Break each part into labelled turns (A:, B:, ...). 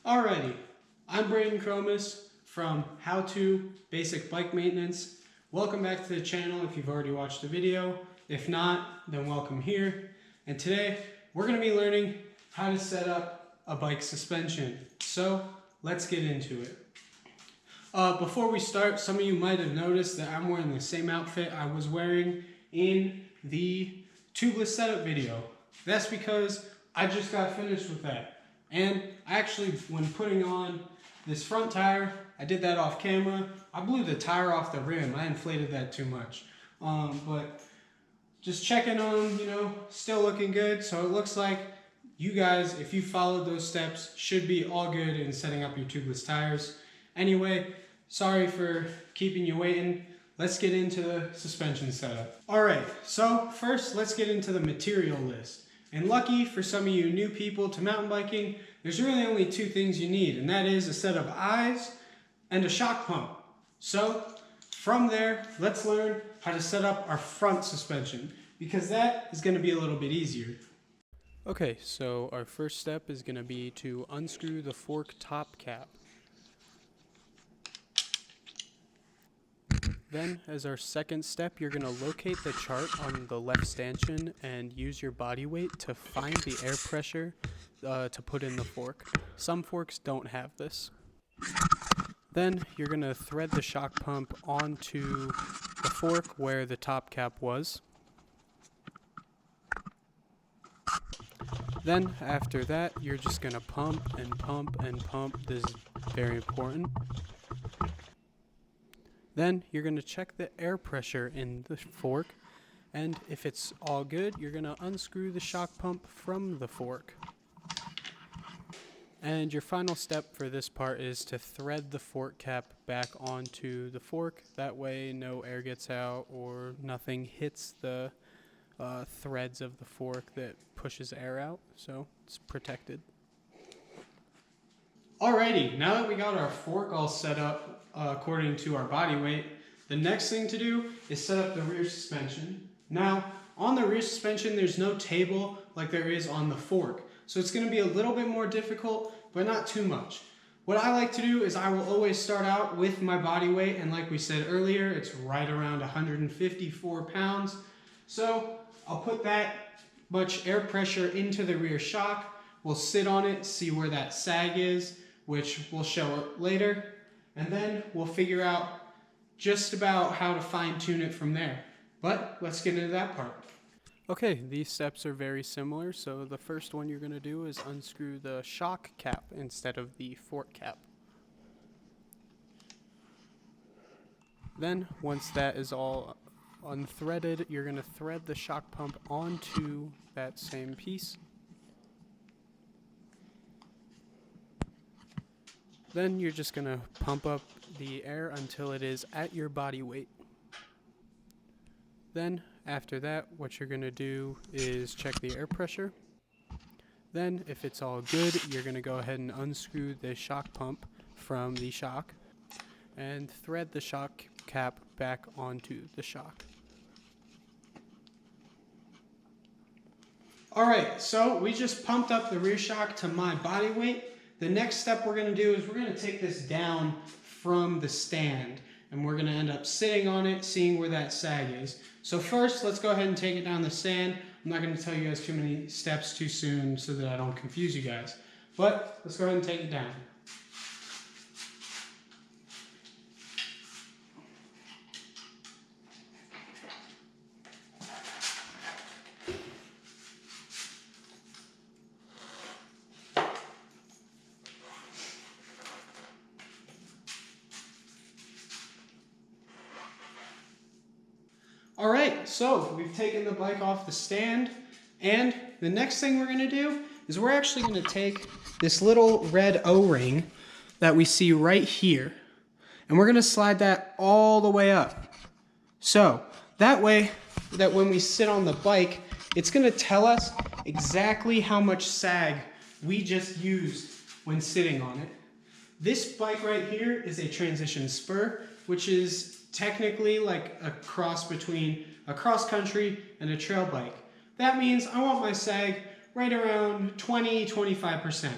A: Alrighty, I'm Braden Chromis from How To Basic Bike Maintenance. Welcome back to the channel if you've already watched the video. If not, then welcome here. And today we're going to be learning how to set up a bike suspension. So let's get into it. Before we start, some of you might have noticed that I'm wearing the same outfit I was wearing in the tubeless setup video. That's because I just got finished with that. And actually, when putting on this front tire, I did that off camera. I blew the tire off the rim. I inflated that too much. But just checking on, still looking good. So it looks like you guys, if you followed those steps, should be all good in setting up your tubeless tires. Anyway, sorry for keeping you waiting. Let's get into the suspension setup. All right, so first let's get into the material list. And lucky for some of you new people to mountain biking, there's really only two things you need, and that is a set of eyes and a shock pump. So from there, let's learn how to set up our front suspension, because that is going to be a little bit easier.
B: Okay, so our first step is going to be to unscrew the fork top cap. Then, as our second step, you're going to locate the chart on the left stanchion and use your body weight to find the air pressure to put in the fork. Some forks don't have this. Then, you're going to thread the shock pump onto the fork where the top cap was. Then, after that, you're just going to pump and pump and pump. This is very important. Then you're going to check the air pressure in the fork, and if it's all good, you're going to unscrew the shock pump from the fork. And your final step for this part is to thread the fork cap back onto the fork. That way no air gets out or nothing hits the threads of the fork that pushes air out, so it's protected.
A: Alrighty, now that we got our fork all set up according to our body weight, the next thing to do is set up the rear suspension. Now, on the rear suspension, there's no table like there is on the fork. So it's going to be a little bit more difficult, but not too much. What I like to do is I will always start out with my body weight, and like we said earlier, it's right around 154 pounds. So I'll put that much air pressure into the rear shock. We'll sit on it, see where that sag is, which we'll show later, and then we'll figure out just about how to fine tune it from there. But let's get into that part.
B: Okay, these steps are very similar, so the first one you're going to do is unscrew the shock cap instead of the fork cap. Then, once that is all unthreaded, you're going to thread the shock pump onto that same piece. Then you're just going to pump up the air until it is at your body weight. Then, after that, what you're going to do is check the air pressure. Then, if it's all good, you're going to go ahead and unscrew the shock pump from the shock and thread the shock cap back onto the shock.
A: Alright, so we just pumped up the rear shock to my body weight. The next step we're going to do is we're going to take this down from the stand, and we're going to end up sitting on it, seeing where that sag is. So first, let's go ahead and take it down the stand. I'm not going to tell you guys too many steps too soon so that I don't confuse you guys. But let's go ahead and take it down. Alright, so we've taken the bike off the stand, and the next thing we're going to do is we're actually going to take this little red O-ring that we see right here, and we're going to slide that all the way up. So that way that when we sit on the bike, it's going to tell us exactly how much sag we just used when sitting on it. This bike right here is a transition spur, which is technically like a cross between a cross country and a trail bike. That means I want my sag right around 20-25%.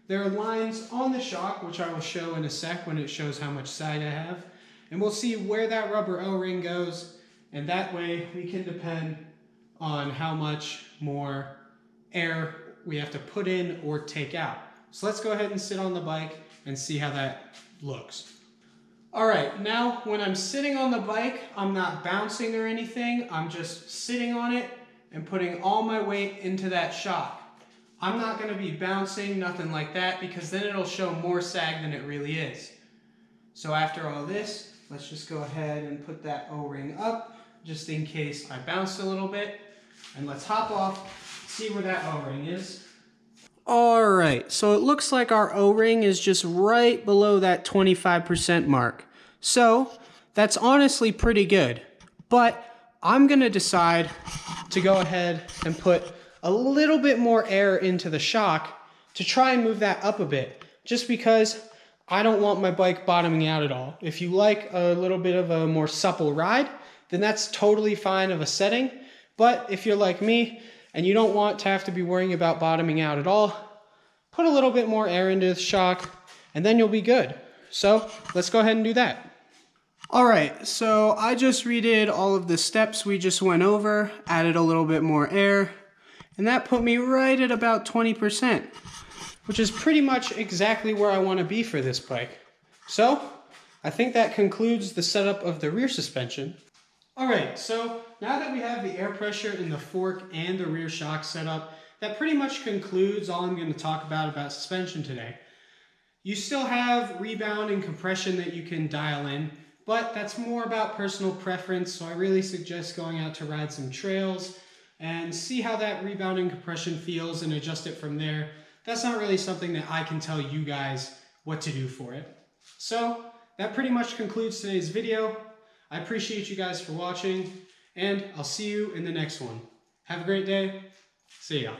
A: there are lines on the shock, which I will show in a sec when it shows how much side I have. And we'll see where that rubber O-ring goes, and that way we can depend on how much more air we have to put in or take out. So let's go ahead and sit on the bike and see how that looks. All right, now when I'm sitting on the bike, I'm not bouncing or anything. I'm just sitting on it and putting all my weight into that shock. I'm not gonna be bouncing, nothing like that, because then it'll show more sag than it really is. So after all this, let's just go ahead and put that O-ring up, just in case I bounced a little bit. And let's hop off, see where that O-ring is. All right, so it looks like our O-ring is just right below that 25% mark. So that's honestly pretty good, but I'm gonna decide to go ahead and put a little bit more air into the shock to try and move that up a bit, just because I don't want my bike bottoming out at all. If you like a little bit of a more supple ride, then that's totally fine of a setting. But if you're like me and you don't want to have to be worrying about bottoming out at all, put a little bit more air into the shock and then you'll be good. So let's go ahead and do that. All right, so I just redid all of the steps we just went over, added a little bit more air, and that put me right at about 20%, which is pretty much exactly where I want to be for this bike. So I think that concludes the setup of the rear suspension. All right, so now that we have the air pressure in the fork and the rear shock set up, that pretty much concludes all I'm going to talk about suspension today. You still have rebound and compression that you can dial in, but that's more about personal preference, so I really suggest going out to ride some trails and see how that rebound and compression feels and adjust it from there. That's not really something that I can tell you guys what to do for it. So that pretty much concludes today's video. I appreciate you guys for watching, and I'll see you in the next one. Have a great day. See ya.